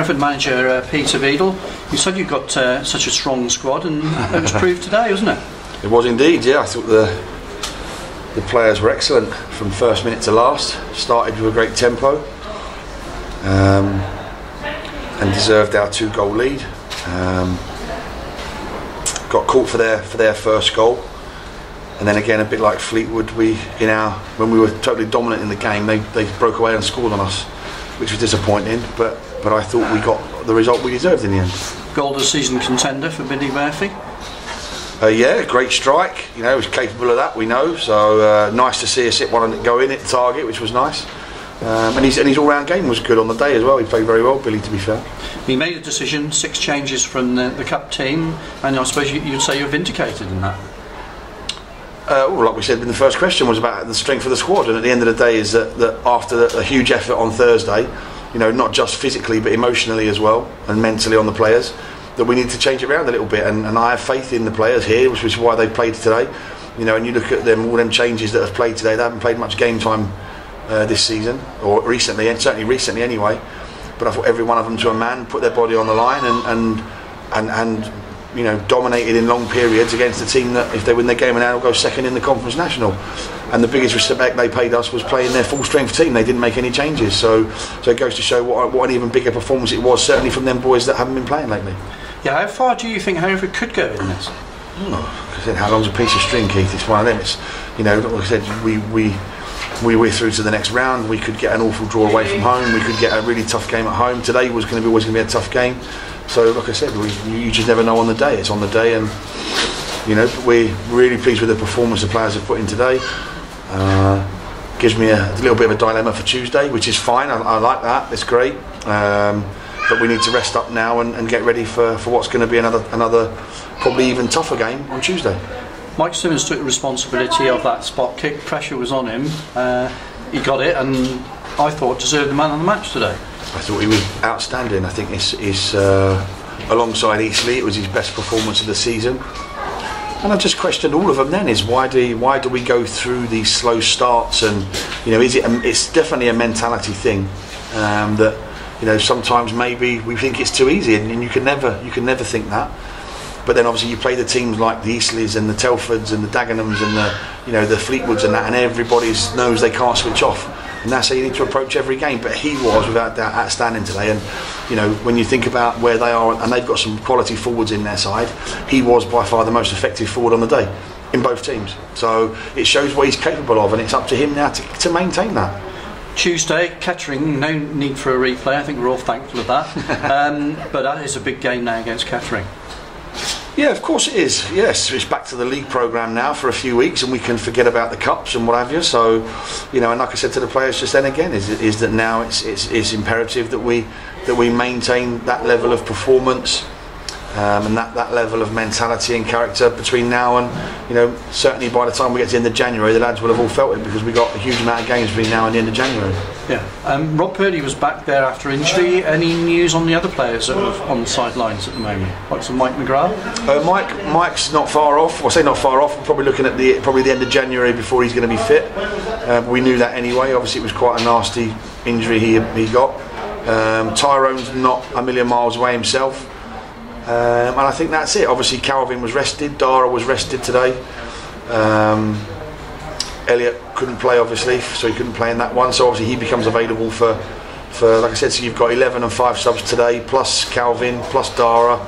Hereford manager Peter Beadle, you said you've got such a strong squad, and it was proved today, wasn't it? It was indeed, yeah. I thought the players were excellent from first minute to last. Started with a great tempo and deserved our 2-goal lead. Got caught for their first goal, and then again, a bit like Fleetwood, when we were totally dominant in the game, they broke away and scored on us, which was disappointing. But I thought we got the result we deserved in the end. Goal of the season contender for Billy Murphy. Yeah, great strike. You know, he was capable of that. We know. So nice to see us hit one and go in at the target, which was nice. And his all-round game was good on the day as well. He played very well, Billy, to be fair. He made a decision, 6 changes from the cup team, and I suppose you'd say you're vindicated in that. Well, like we said in the first question, was about the strength of the squad, and at the end of the day is that after a huge effort on Thursday, you know, not just physically but emotionally as well, and mentally on the players, that we need to change it around a little bit, and I have faith in the players here, which is why they played today. You know, and you look at them, all them changes that have played today, they haven't played much game time this season, or recently, and certainly recently anyway, but I thought every one of them to a man put their body on the line and you know, dominated in long periods against a team that, if they win their game and now will go second in the Conference National. And the biggest respect they paid us was playing their full strength team. They didn't make any changes, so it goes to show what an even bigger performance it was, certainly from them boys that haven't been playing lately. Yeah, how far do you think Hereford could go in this? I said, how long's a piece of string, Keith? It's one of them. It's, you know, like I said, we're through to the next round. We could get an awful draw away from home. We could get a really tough game at home. Today was always going to be a tough game. So, like I said, you just never know on the day. It's on the day, and you know, we're really pleased with the performance the players have put in today. Gives me a little bit of a dilemma for Tuesday, which is fine. I like that. It's great. But we need to rest up now and get ready for what's going to be another probably even tougher game on Tuesday. Mike Simmons took the responsibility of that spot kick. Pressure was on him. He got it, and I thought deserved the man of the match today. I thought he was outstanding. I think it's alongside Eastleigh, it was his best performance of the season. And I just questioned all of them then, is why do we go through these slow starts, and you know, it's definitely a mentality thing, that, you know, sometimes maybe we think it's too easy, and you can never think that. But then obviously you play the teams like the Eastleighs and the Telfords and the Dagenhams and the Fleetwoods and that, and everybody knows they can't switch off. And that's how you need to approach every game. But he was, without doubt, outstanding today. And you know, when you think about where they are, and they've got some quality forwards in their side, he was by far the most effective forward on the day in both teams. So it shows what he's capable of, and it's up to him now to maintain that. Tuesday, Kettering, no need for a replay. I think we're all thankful of that. But that is a big game now against Kettering. Yeah, of course it is. Yes, it's back to the league programme now for a few weeks, and we can forget about the cups and what have you. So, you know, and like I said to the players just then again, is that now it's imperative that we maintain that level of performance, and that level of mentality and character between now and, you know, certainly by the time we get to the end of January, the lads will have all felt it, because we've got a huge amount of games between now and the end of January. Yeah. Rob Purdy was back there after injury. Any news on the other players that are on the sidelines at the moment? Like some Mike McGrath? Mike's not far off. Well, I say not far off. We're probably looking at probably the end of January before he's going to be fit. We knew that anyway. Obviously, it was quite a nasty injury he got. Tyrone's not a million miles away himself. And I think that's it. Obviously Calvin was rested, Dara was rested today, Elliot couldn't play obviously, so he couldn't play in that one, so obviously he becomes available for like I said, so you've got 11 and 5 subs today, plus Calvin, plus Dara,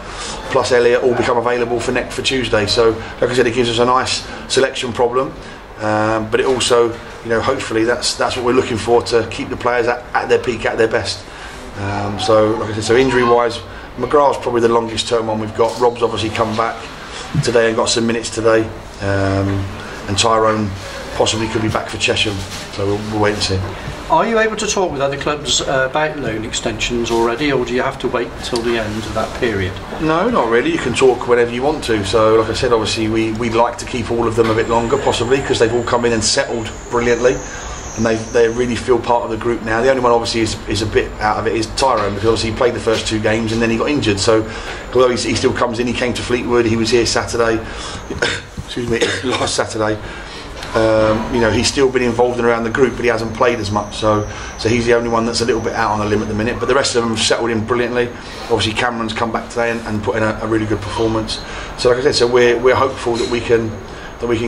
plus Elliot, all become available for Tuesday. So like I said, it gives us a nice selection problem, but it also, you know, hopefully that's what we're looking for, to keep the players at their peak, at their best. So like I said, so injury wise, McGrath's probably the longest term one we've got. Rob's obviously come back today and got some minutes today, and Tyrone possibly could be back for Chesham, so we'll wait and see. Are you able to talk with other clubs about loan extensions already, or do you have to wait until the end of that period? No, not really. You can talk whenever you want to. So like I said, obviously we'd like to keep all of them a bit longer, possibly, because they've all come in and settled brilliantly, and they really feel part of the group now. The only one obviously is a bit out of it is Tyrone, because obviously he played the first 2 games and then he got injured. So although he still comes in, he came to Fleetwood, he was here Saturday, excuse me, last Saturday. You know, he's still been involved and around the group, but he hasn't played as much. So he's the only one that's a little bit out on the limb at the minute. But the rest of them have settled in brilliantly. Obviously, Cameron's come back today and put in a really good performance. So like I said, so we're hopeful that we can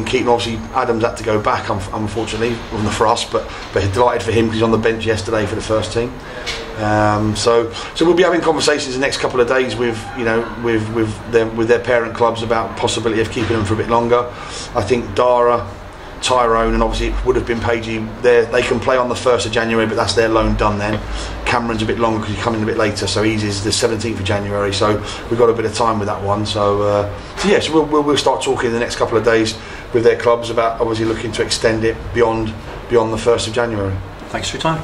keep. And obviously, Adams had to go back, unfortunately, wasn't for us, but delighted for him because he's on the bench yesterday for the first team. So we'll be having conversations the next couple of days with their parent clubs about possibility of keeping them for a bit longer. I think Dara, Tyrone, and obviously it would have been Pagey. They can play on the 1st of January, but that's their loan done then. Cameron's a bit longer because he's coming a bit later, so he's is the 17th of January. So we've got a bit of time with that one. So yes, we'll start talking in the next couple of days with their clubs about obviously looking to extend it beyond the 1st of January. Thanks for your time.